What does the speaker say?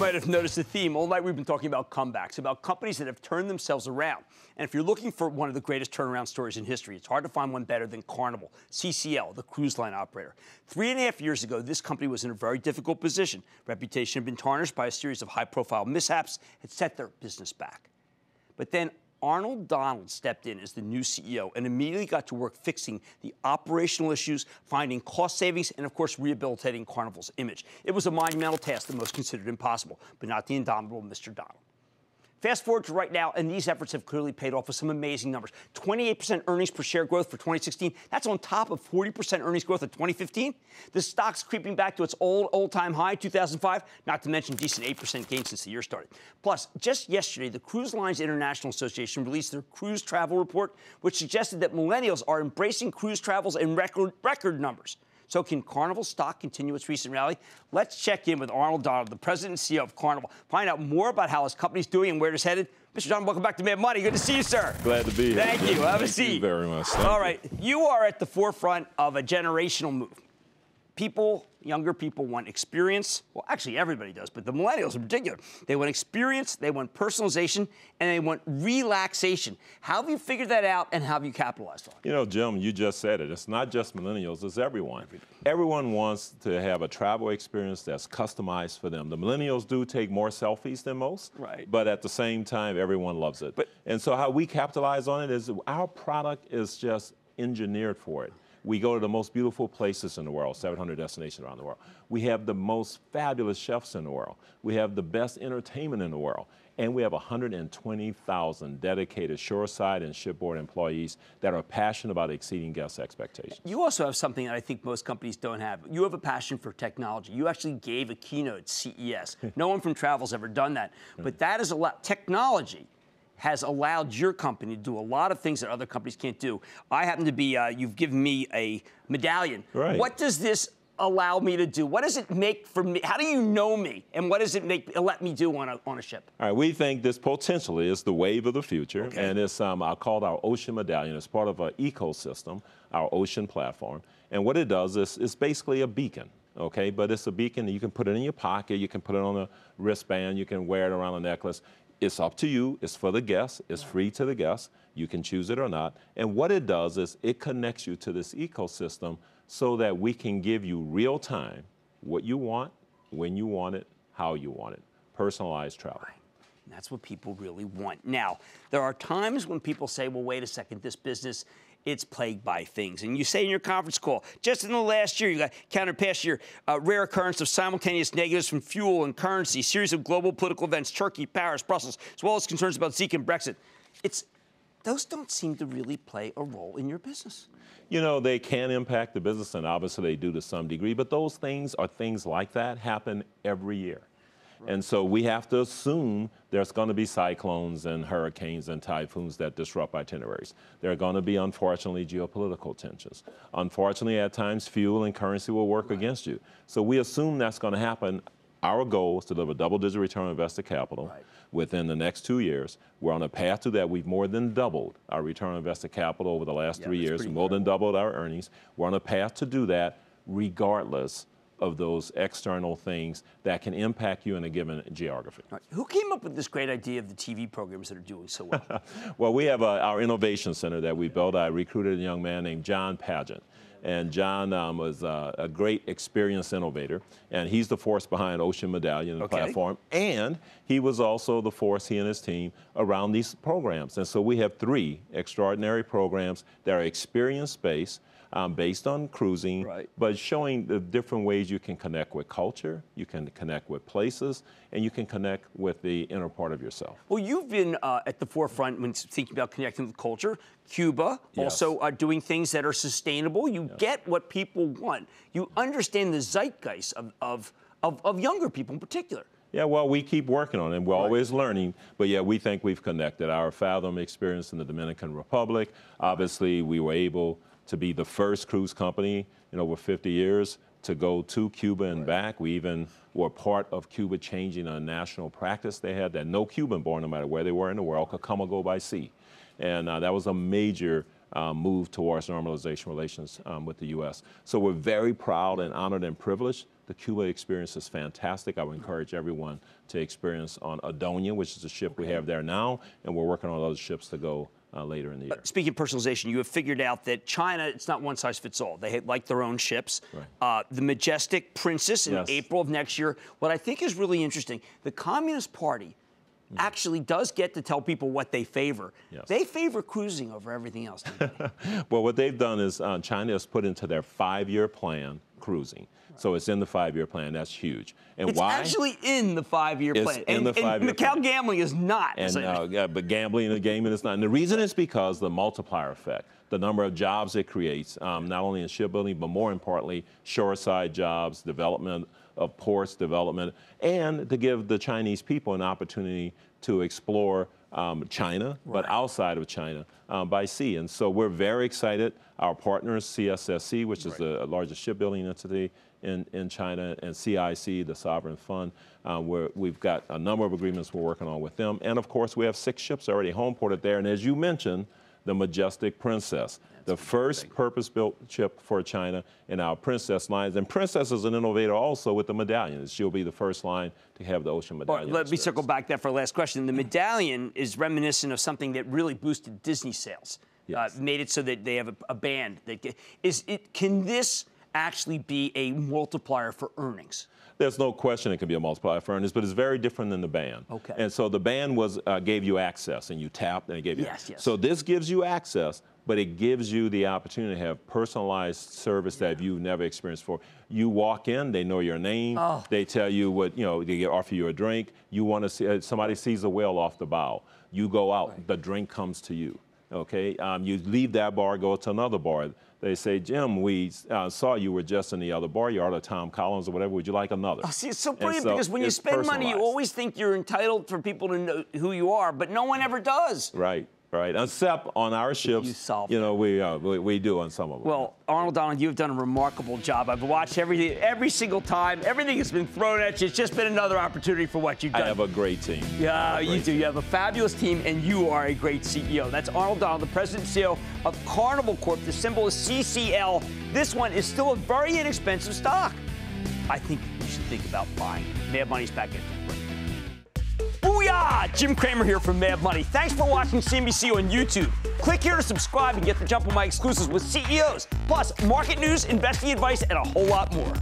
might have noticed a theme. All night we've been talking about comebacks, about companies that have turned themselves around. And if you're looking for one of the greatest turnaround stories in history, it's hard to find one better than Carnival, CCL, the cruise line operator. 3.5 years ago, this company was in a very difficult position. Reputation had been tarnished by a series of high-profile mishaps that set their business back. But then Arnold Donald stepped in as the new CEO and immediately got to work fixing the operational issues, finding cost savings, and, of course, rehabilitating Carnival's image. It was a monumental task that most considered impossible, but not the indomitable Mr. Donald. Fast forward to right now, and these efforts have clearly paid off with some amazing numbers. 28% earnings per share growth for 2016. That's on top of 40% earnings growth in 2015. The stock's creeping back to its old-time high, 2005, not to mention decent 8% gain since the year started. Plus, just yesterday, the Cruise Lines International Association released their cruise travel report, which suggested that millennials are embracing cruise travels in record numbers. So can Carnival stock continue its recent rally? Let's check in with Arnold Donald, the president and CEO of Carnival, find out more about how his company's doing and where it's headed. Mr. Donald, welcome back to Mad Money. Good to see you, sir. Glad to be here. Thank you. Have a seat. Thank you very much. All right. You are at the forefront of a generational move. Younger people want experience. Well, actually, everybody does, but the millennials in particular. They want experience, they want personalization, and they want relaxation. How have you figured that out, and how have you capitalized on it? You know, Jim, you just said it. It's not just millennials, it's everyone. Everyone wants to have a travel experience that's customized for them. The millennials do take more selfies than most, right, but at the same time, everyone loves it. And so how we capitalize on it is our product is just engineered for it. We go to the most beautiful places in the world, 700 destinations around the world. We have the most fabulous chefs in the world. We have the best entertainment in the world. And we have 120,000 dedicated shoreside and shipboard employees that are passionate about exceeding guest expectations. You also have something that I think most companies don't have. You have a passion for technology. You actually gave a keynote at CES. No one from travel's ever done that. But that is a lot. Technology has allowed your company to do a lot of things that other companies can't do. I happen to be, you've given me a medallion. Right. What does this allow me to do? What does it make for me? How do you know me? And what does it let me do on a ship? All right, we think this potentially is the wave of the future. Okay. And it's I called our Ocean Medallion. It's part of an ecosystem, our ocean platform. And what it does is it's basically a beacon. Okay, but it's a beacon that you can put it in your pocket, you can put it on a wristband, you can wear it around a necklace. It's up to you. It's for the guests. It's free to the guests. You can choose it or not. And what it does is it connects you to this ecosystem so that we can give you real time what you want, when you want it, how you want it. Personalized travel. Right. That's what people really want. Now, there are times when people say, well, wait a second, this business, it's plagued by things. And you say in your conference call, just in the last year, you got counted past year, rare occurrence of simultaneous negatives from fuel and currency, series of global political events, Turkey, Paris, Brussels, as well as concerns about Zika and Brexit. Those don't seem to really play a role in your business. You know, they can impact the business, and obviously they do to some degree, but those things or things like that happen every year. And so we have to assume there's going to be cyclones and hurricanes and typhoons that disrupt itineraries. There are going to be, unfortunately, geopolitical tensions. Unfortunately, at times, fuel and currency will work against you. So we assume that's going to happen. Our goal is to deliver double-digit return on invested capital within the next 2 years. We're on a path to that. We've more than doubled our return on invested capital over the last 3 years. More than doubled our earnings. We're on a path to do that regardless of those external things that can impact you in a given geography. Right. Who came up with this great idea of the TV programs that are doing so well? Well, we have our innovation center that we built. I recruited a young man named John Pageant. And John was a great experienced innovator, and he's the force behind Ocean Medallion, the platform, and he was also the force, he and his team, around these programs. And so we have 3 extraordinary programs that are experience-based, based on cruising, but showing the different ways you can connect with culture, you can connect with places, and you can connect with the inner part of yourself. Well, you've been at the forefront when thinking about connecting with culture. Cuba, also doing things that are sustainable. You get what people want. You understand the zeitgeist of younger people in particular. Yeah, well, we keep working on it, and we're always learning, but yeah, we think we've connected. Our Fathom experience in the Dominican Republic, obviously we were able to be the first cruise company in over 50 years to go to Cuba and back. We even were part of Cuba changing a national practice they had that no Cuban born, no matter where they were in the world, could come or go by sea. And that was a major move towards normalization relations with the U.S. So we're very proud and honored and privileged to The Cuba experience is fantastic. I would encourage everyone to experience on Adonia, which is a ship we have there now, and we're working on other ships to go later in the year. Speaking of personalization, you have figured out that China, it's not one size fits all. They like their own ships. Right. The Majestic Princess in April of next year. What I think is really interesting, the Communist Party actually does get to tell people what they favor. Yes. They favor cruising over everything else. Well, what they've done is China has put into their 5-year plan cruising. So it's in the 5-year plan. That's huge. And it's actually in the 5-year plan. In the 5-year Macau plan. gambling is not. And but gambling and gaming is not. And the reason is because the multiplier effect, the number of jobs it creates, not only in shipbuilding, but more importantly, shoreside jobs, development of ports, development, and to give the Chinese people an opportunity to explore China, but outside of China by sea. And so we're very excited. Our partners, CSSC, which is the largest shipbuilding entity in China, and CIC, the sovereign fund, we've got a number of agreements we're working on with them. And of course, we have 6 ships already home ported there. And as you mentioned, the Majestic Princess, the first purpose-built ship for China in our Princess lines. And Princess is an innovator also with the medallion. She'll be the first line to have the ocean medallion. Let me circle back there for a last question. The medallion is reminiscent of something that really boosted Disney sales. Yes. Made it so that they have a band. Can this actually be a multiplier for earnings? There's no question it can be a multiplier for earnings, but it's very different than the band. Okay. And so the band gave you access, and you tapped, and it gave you access. Yes. So this gives you access, but it gives you the opportunity to have personalized service that you've never experienced before. You walk in, they know your name, they tell you what, they offer you a drink. You want to see, somebody sees a whale off the bow. You go out, the drink comes to you. Okay, you leave that bar, go to another bar. They say, Jim, we saw you were just in the other bar. You're out of Tom Collins or whatever. Would you like another? Oh, see, it's so brilliant because when you spend money, you always think you're entitled for people to know who you are, but no one ever does. Right. Right, except on our ships, we do on some of them. Well, Arnold Donald, you've done a remarkable job. I've watched every single time. Everything has been thrown at you. It's just been another opportunity for what you've done. I have a great team. Yeah, you do. You have a fabulous team, and you are a great CEO. That's Arnold Donald, the president and CEO of Carnival Corp. The symbol is CCL. This one is still a very inexpensive stock. I think you should think about buying. Mad Money's back in. Booyah! Jim Cramer here from Mad Money. Thanks for watching CNBC on YouTube. Click here to subscribe and get the jump on my exclusives with CEOs, plus market news, investing advice, and a whole lot more.